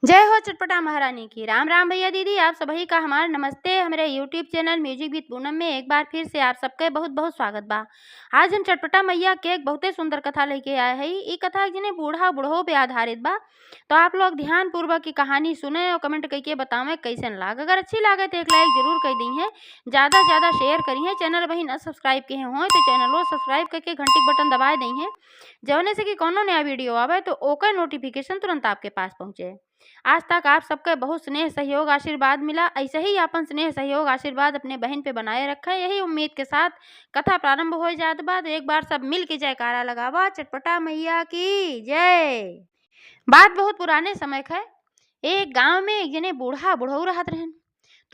जय हो चटपटा महारानी की। राम राम भैया दीदी, आप सभी का हमारा नमस्ते। हमारे YouTube channel music with Poonam में एक बार फिर से आप सबके बहुत बहुत स्वागत बा। आज हम चटपटा मैया के एक बहुते सुंदर कथा लेके आए हैं। ये कथा जिन्हें बूढ़ा बुढ़ो पे आधारित बा, तो आप लोग ध्यान पूर्वक की कहानी सुने और कमेंट करके बतावें कैसन लाग। अगर अच्छी लागे तो एक लाइक जरूर कर दी है, ज़्यादा से ज़्यादा शेयर करी है। चैनल वही न सब्सक्राइब किए हो तो चैनल को सब्सक्राइब करके घंटी के बटन दबाए दी है, जौने से कि कोनो नया वीडियो आवे तो ओकर नोटिफिकेशन तुरंत आपके पास पहुँचे। आज तक आप सबका बहुत स्नेह सहयोग आशीर्वाद मिला, ऐसे ही अपन स्नेह सहयोग आशीर्वाद अपने बहन पे बनाए रखा। यही उम्मीद के साथ कथा प्रारंभ हो जात बा। तो एक बार सब मिल के जयकारा लगावा, चटपटा मैया की जय। बात बहुत पुराने समय का है। एक गांव में एक जने बूढ़ा बुढ़ऊ रहत रहन।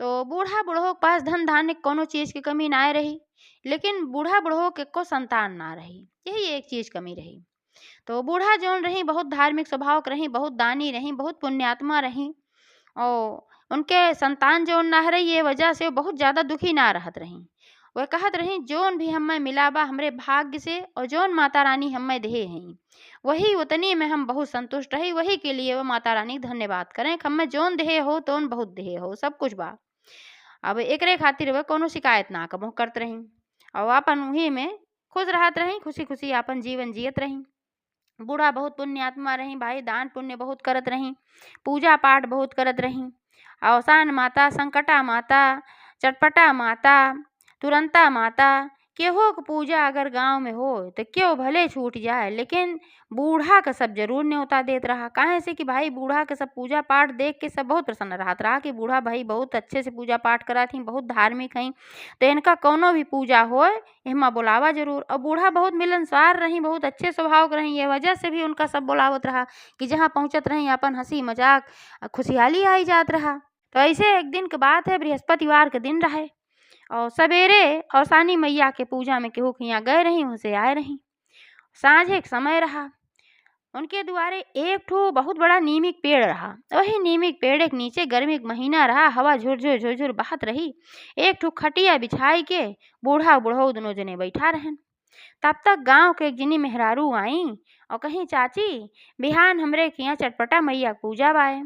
तो बूढ़ा बुढ़ऊ के पास धन धान्य कोनो चीज की कमी ना रही, लेकिन बूढ़ा बुढ़ऊ के को संतान ना रही। यही एक चीज कमी रही। तो बूढ़ा जौन रही बहुत धार्मिक स्वभाव के रही, बहुत दानी रही, बहुत पुण्यात्मा रही। और उनके संतान जौन ना रही, ये वजह से वो बहुत ज़्यादा दुखी ना रहत रही। वह कहत रही जौन भी हमें मिला बा हमरे भाग्य से, और जौन माता रानी हमें दे हैं वही उतनी में हम बहुत संतुष्ट रही। वही के लिए वो माता रानी धन्यवाद करें कि हमें जौन दे हो तौन बहुत दे हो, सब कुछ बा। अब एकरे खातिर वह कोनो शिकायत ना कबो करत रही, और अपन वही में खुश रहत रही, खुशी खुशी अपन जीवन जियत रही। बूढ़ा बहुत पुण्यात्मा रही भाई, दान पुण्य बहुत करत रही, पूजा पाठ बहुत करत रही। अवसान माता, संकटा माता, चटपटा माता, तुरंता माता, केहो के पूजा अगर गांव में हो तो क्यों भले छूट जाए, लेकिन बूढ़ा का सब जरूर न्योता देत रहा। काहे से कि भाई बूढ़ा के सब पूजा पाठ देख के सब बहुत प्रसन्न रहत रहा कि बूढ़ा भाई बहुत अच्छे से पूजा पाठ करत ही, बहुत धार्मिक हैं। तो इनका कोनो भी पूजा हो एमा बुलावा जरूर। और बूढ़ा बहुत मिलनसार रही, बहुत अच्छे स्वभाव के रही, ये वजह से भी उनका सब बुलावत रहा कि जहाँ पहुँचत रही अपन हंसी मजाक खुशहाली आई जात रहा। तो ऐसे एक दिन के बात है, बृहस्पतिवार के दिन रहे, और सवेरे औसानी मैया के पूजा में केहू के यहाँ गए रही, उनसे आए रही। साँझे के समय रहा, उनके दुआरे एक ठो बहुत बड़ा नीमिक पेड़ रहा। वही नीमिक पेड़ के नीचे गर्मी के महीना रहा, हवा झुरझुर झुरझुर बहत रही। एक ठो खटिया बिछाई के बूढ़ा बुढ़ऊ दोनों जने बैठा रहन। तब तक गांव के एक जनी मेहरारू आई और कहीं चाची बिहान हमरे के यहाँ चटपटा मैया पूजा बाए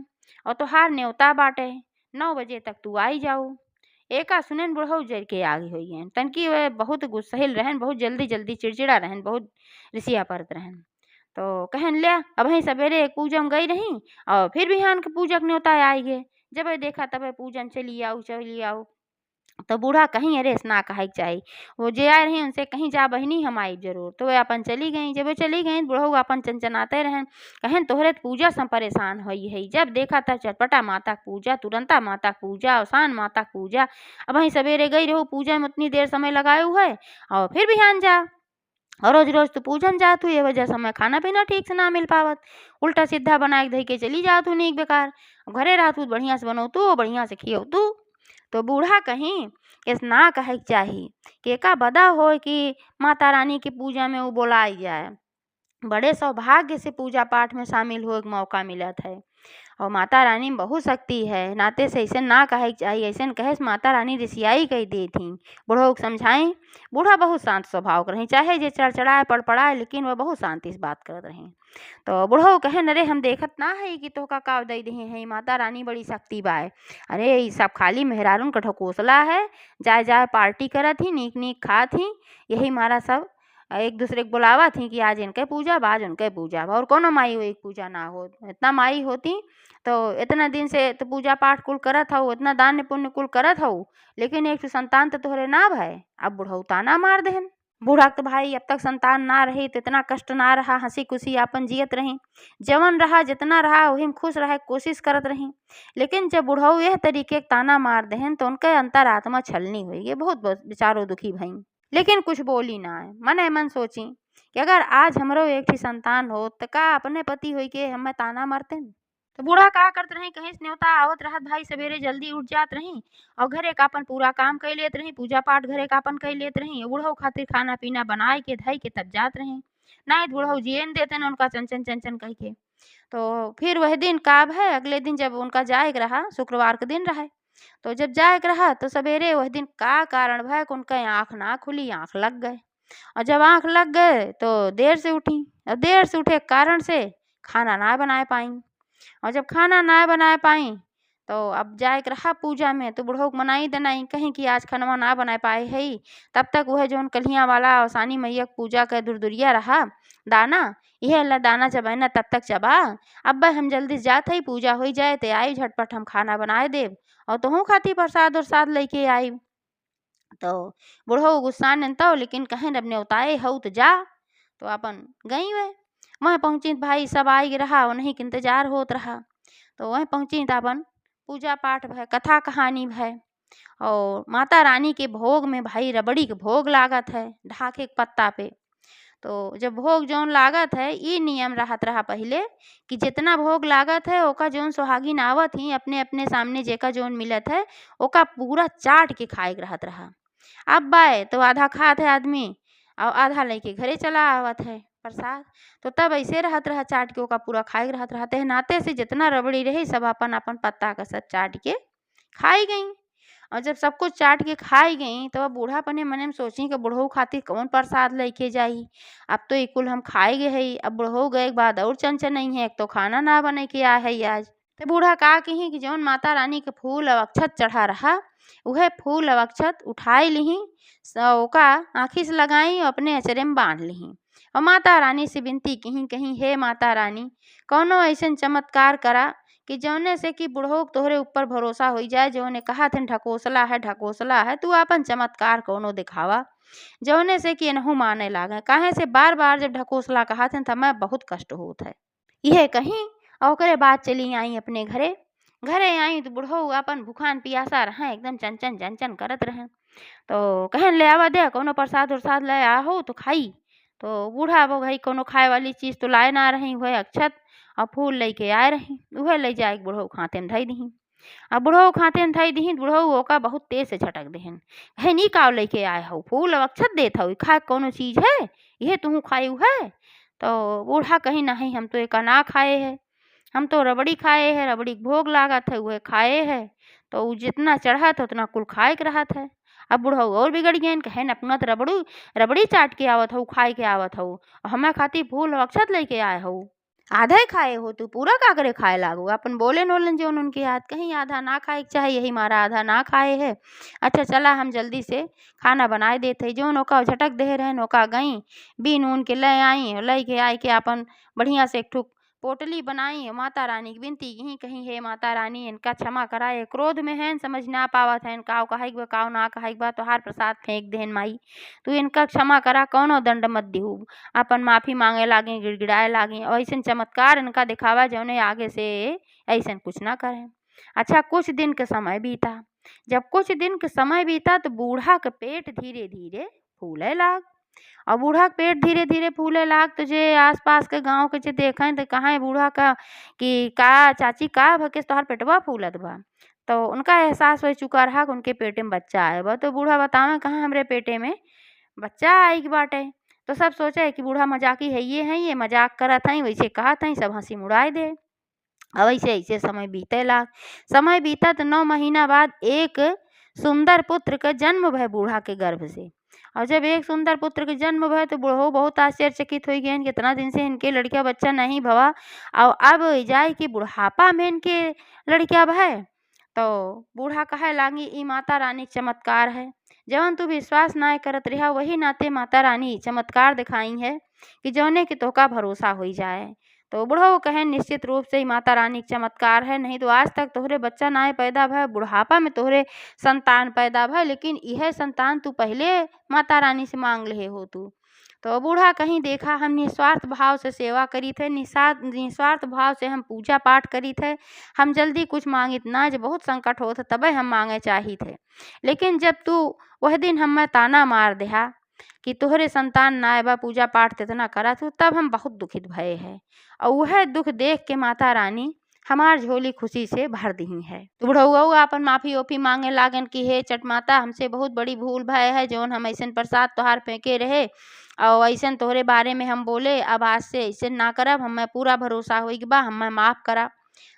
और तोहार न्योता बाटे, 9 बजे तक तू आई जाऊ। एका सुनन बुढ़ऊ जर के आगे हुई हैं। तनकी वह बहुत गुस्सहिल रहन, बहुत जल्दी जल्दी चिड़चिड़ा रहन, बहुत रिसिया परत रहन। तो कहन ले अब ही सवेरे पूजम गई रही और फिर बिहान के पूजक न्योता आई गे। जब देखा तब पूजन चली आओ। तो बूढ़ा कहीं अरे ना कहे चाहिए, वो जे आए रही उनसे कहीं जा बहनी हम आई जरूर। तो वे अपन चली गई। जब वे चली गई बुढ़ऊ अपन चनचनाते रहन, कहन तोहरे तो पूजा से परेशान हुई है। जब देखा था चटपटा माता की पूजा, तुरंता माता की पूजा, अवसान माता की पूजा, अब वहीं सवेरे गई रहो पूजा में उतनी देर समय लगाए हुए है और फिर बिहान जा। और रोज रोज तो पूजन जात हुई, ये वजह से हमें खाना पीना ठीक से ना मिल पावत, उल्टा सीधा बना के धई के चली जात हूँ नीक बेकार। घरे रहत हूँ बढ़िया से बनौ तू, बढ़िया से खियो तू। तो बूढ़ा कहीं इस ना कहे चाहिए कि का बदा हो कि माता रानी की पूजा में वो बोलाई जाए। बड़े सौभाग्य से पूजा पाठ में शामिल हो एक मौका मिलत है, और माता रानी में बहुत शक्ति है। नाते से ऐसे ना कहे चाहिए, ऐसे कहे से माता रानी रिसियाई कही दी थी। बूढ़ो को समझाई। बूढ़ा बहुत शांत स्वभाव कर रही, चाहे जे चढ़चढ़ाए पड़पड़ाए, लेकिन वह बहुत शांति से बात करत रही। तो बूढ़ो कहे अरे हम देखत ना है कि तोहका का दई दे है, माता रानी बड़ी शक्ति बाए। अरे ये सब खाली मेहरारून का ठकोसला है, जाए जाए पार्टी करत ही, नीक नीक खात ही, यही मारा सब एक दूसरे को बुलावा थी कि आज इनके पूजा बा, आज उनके पूजा बा। और कोनो माई हो एक पूजा ना हो, इतना माई होती तो इतना दिन से तो पूजा पाठ कुल करत हऊ, इतना दान पुण्य कुल करत हऊ, लेकिन एक ठो संतान तो तोहरे ना भय। अब बुढ़ऊ ताना मार देहन। बूढ़ा तो भाई अब तक संतान ना रही तो इतना कष्ट ना रहा, हंसी खुशी आपन जियत रही, जवन रहा जितना रहा वही में खुश रहे कोशिश करत रही। लेकिन जब बुढ़ऊ यह तरीके ताना मार देहन तो उनके अंतरात्मा छलनी हुई, ये बहुत बेचारो दुखी भई। लेकिन कुछ बोली ना है, मन मन सोची कि अगर आज हमरो एक ठे संतान हो तो का अपने पति हुई के हमें ताना मारते। तो बूढ़ा का करत रही, कहीं से न्योता आवत रहत भाई, सवेरे जल्दी उठ जात रही और घरे का अपन पूरा काम कर लेत रही, पूजा पाठ घरे का अपन कर लेत रही। बूढ़ऊ खातिर खाना पीना बनाए के धई के तब जात रही, नहीं तो बूढ़ऊ जियन देते न उनका चंचन चंचन कह के। तो फिर वह दिन काब है, अगले दिन जब उनका जाए के रहा, शुक्रवार के दिन रहे, तो जब जाए के रहा तो सवेरे वह दिन का कारण भय कि उनका आँख ना खुली, आँख लग गए। और जब आँख लग गए तो देर से उठी, और देर से उठे के कारण से खाना ना बना पाई। और जब खाना ना बना पाई तो अब जाए के रहा पूजा में, तो बुढ़ऊ के मनाई दनाई कहीं कि आज खनवा ना बना पाए है। तब तक वह जौन कल्हिया वाला सानी मैया के पूजा के दुरदुरिया रहा दाना, यह अल्लाह दाना चबाना तब तक चबा। अब हम जल्दी से जात हई, पूजा हो जाए ते आई झटपट हम खाना बनाए देव और तुहू खाती प्रसाद उरसाद लेके आई। तो बुढ़ऊ गुस्सा तो लेकिन कहें अब न्योताए हऊ तो जा। तो अपन गई वह पहुंची तो भाई सब आई रहा, उन्हीं के इंतजार होत रहा। तो वह पहुंची तो अपन पूजा पाठ भय, कथा कहानी भय और माता रानी के भोग में भाई रबड़ी के भोग लागत है ढाके के पत्ता पे। तो जब भोग जौन लागत है ये नियम रहत रहा पहले कि जितना भोग लागत है ओका जौन सुहागिन आवत ही अपने अपने सामने जेका जौन मिलत है ओका पूरा चाट के खाए के रहत रहा। अब बाय तो आधा खात है आदमी और आधा लेके घरे चला आवत है प्रसाद। तो तब ऐसे रहत रहा चाट के ओका पूरा खाए के रहत रहा। ते नाते से जितना रबड़ी रही सब अपन अपन पत्ता का सब चाट के खाई गई। और जब सब कुछ चाट के खाई गई तो अब बूढ़ा अपने मने में सोची कि बुढ़ऊ खातिर कौन प्रसाद लेके जाई। अब तो कुल हम खाए गए है, अब बुढ़ऊ गए के बाद और चंचन नहीं है, एक तो खाना ना बने के आ है आज। तो बूढ़ा का कही कि जौन माता रानी के फूल और अक्षत चढ़ा रहा वह फूल और अक्षत उठाई ली ओका आँखी से लगाई और अपने अचरे में बांध ली और माता रानी से विनती कहीं कहीं हे माता रानी कौनो ऐसा चमत्कार करा कि जौने से कि बुढ़ऊ तोहरे ऊपर भरोसा हो जाए, जौने कहा थे ढकोसला है तू अपन चमत्कार कौनो दिखावा जौने से कि इनहू माने लागे। काहे से बार बार जब ढकोसला कहा थे मैं बहुत कष्ट होत है। यह कहीं और ओकरे बाद चली आई अपने घरे। घरे आई तो बुढ़ऊ अपन भूखान पियासा रहे एकदम चंचन चंचन करत रहे। तो कहन ले आवा दे कौनो प्रसाद उरसाद ले आहो तो खाई। तो बूढ़ा वो भाई कोनो खाए वाली चीज़ तो लाए ना रही, वह अक्षत और फूल लेके आए रही, वह ले जाए बुढ़ऊ खाते में धई दही। अब बुढ़ऊ खाते में धई दही बुढ़ऊ ओका बहुत तेज से झटक देहन है नी काव लेके आए हो फूल और अक्षत देत हो खा कोनो चीज़ है यह तुहू खाई है। तो बूढ़ा कहीं नहीं हम तो एका ना खाए है, हम तो रबड़ी खाए है, रबड़ी के भोग लागत है वह खाए है। तो उ जितना चढ़त उतना कुल खाए के रहत है। अब बुढ़ऊ और बिगड़ गए कहे न अपना तो रबड़ी चाट के आवत हो खाए के आवत हो हमें खाती फूल और अक्षत लेके आए हो, आधा ही खाए हो तू पूरा का करे खाए लागो। अपन बोले नोलन जो उनके हाथ कहीं आधा ना खाए के चाहे यही मारा आधा ना खाए है। अच्छा चला हम जल्दी से खाना बनाए देते जो नौका झटक दे रहे नौका गई बीन ऊन के ले आई ले के आई के अपन बढ़िया से एक ठुक पोटली बनाई माता रानी की विनती कहीं कहीं हे माता रानी इनका क्षमा कराए क्रोध में है समझ ना पावत है काव कहाई बा काव ना कहाई बा तोहार प्रसाद फेंक देहन माई तू इनका क्षमा करा कौनो दंड मत दिहू। अपन माफी मांगे लागे गिड़गिड़ाए लागे और ऐसा चमत्कार इनका दिखावा जौने आगे से ऐसा कुछ ना करें। अच्छा कुछ दिन के समय बीता, जब कुछ दिन के समय बीता तो बूढ़ा के पेट धीरे धीरे फूले लाग और बूढ़ा के पेट धीरे धीरे फूले लाग। तो जे आस पास के गाँव के जे देखें तो कहाँ बूढ़ा का कि का चाची का भकेस तोहार पेटवा फूलत बा। तो उनका एहसास हो चुका रहा कि उनके पेटे में बच्चा आए बा। तो बूढ़ा बतावे कहाँ हमरे पेटे में बच्चा आई के बाटे। तो सब सोचे कि बूढ़ा मजाकी है ये मजाक करत हई वैसे कहत हई सब हंसी मुड़ाए दे। अब ऐसे ऐसे समय बीते लाग, समय बीता तो 9 महीना बाद एक सुंदर पुत्र का जन्म भय बूढ़ा के गर्भ से। और जब एक सुंदर पुत्र के जन्म भय तो बूढ़ो बहुत आश्चर्यचकित हो गए कितना दिन से इनके लड़किया बच्चा नहीं भवा और अब जाए कि बुढ़ापा में इनके लड़किया भय। तो बूढ़ा कहे लागी ई माता रानी चमत्कार है जवन तू विश्वास ना करत रहा वही नाते माता रानी चमत्कार दिखाई है कि जौने कि तोका भरोसा हो जाए। तो बूढ़ो कहे निश्चित रूप से ही माता रानी चमत्कार है, नहीं तो आज तक तोहरे बच्चा ना पैदा भय बुढ़ापा में तोहरे संतान पैदा भय लेकिन यह संतान तू पहले माता रानी से मांग ले हो तू। तो बूढ़ा कहीं देखा हम निस्वार्थ भाव से सेवा करी थे निस्वार्थ भाव से हम पूजा पाठ करी थे, हम जल्दी कुछ मांगित ना जब बहुत संकट होता तबे हम मांगे चाही थे। लेकिन जब तू वह दिन हम ताना मार देहा कि तोहरे संतान ना बा पूजा पाठ इतना करा तू तब हम बहुत दुखित भये है और वह दुख देख के माता रानी हमार झोली खुशी से भर दी है। तो बुढ़ऊ अपन माफी ओफी मांगे लागन कि हे चट माता हमसे बहुत बड़ी भूल भय है जौन हम ऐसा प्रसाद तोहार फेंके रहे और ऐसा तोहरे बारे में हम बोले अब आज से ऐसे ना करब हमें पूरा भरोसा हो बा हमें माफ़ करा।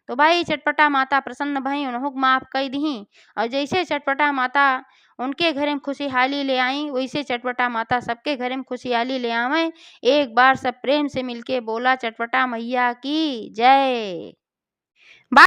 तो भाई चटपटा माता प्रसन्न भई उन्हों माफ़ कर दी और जैसे चटपटा माता उनके घर में खुशहाली ले आई वैसे चटपटा माता सबके घर में खुशहाली ले आवे। एक बार सब प्रेम से मिलके बोला चटपटा मैया की जय।